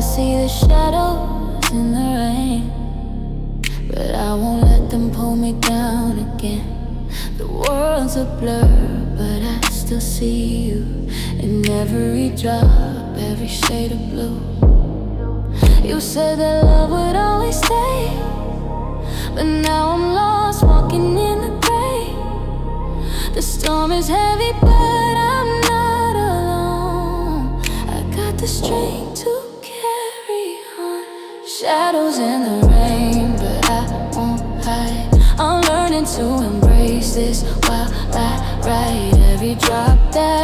see the shadows in the rain, but I won't let them pull me down again. The world's a blur, but I still see you in every drop, every shade of blue. You said that love would always stay, but now I'm lost, walking in the gray. The storm is heavy, but I'm not alone. I got the strength to carry on. Shadows in the rain, but I won't hide. I'm learning to embrace this while I ride every drop that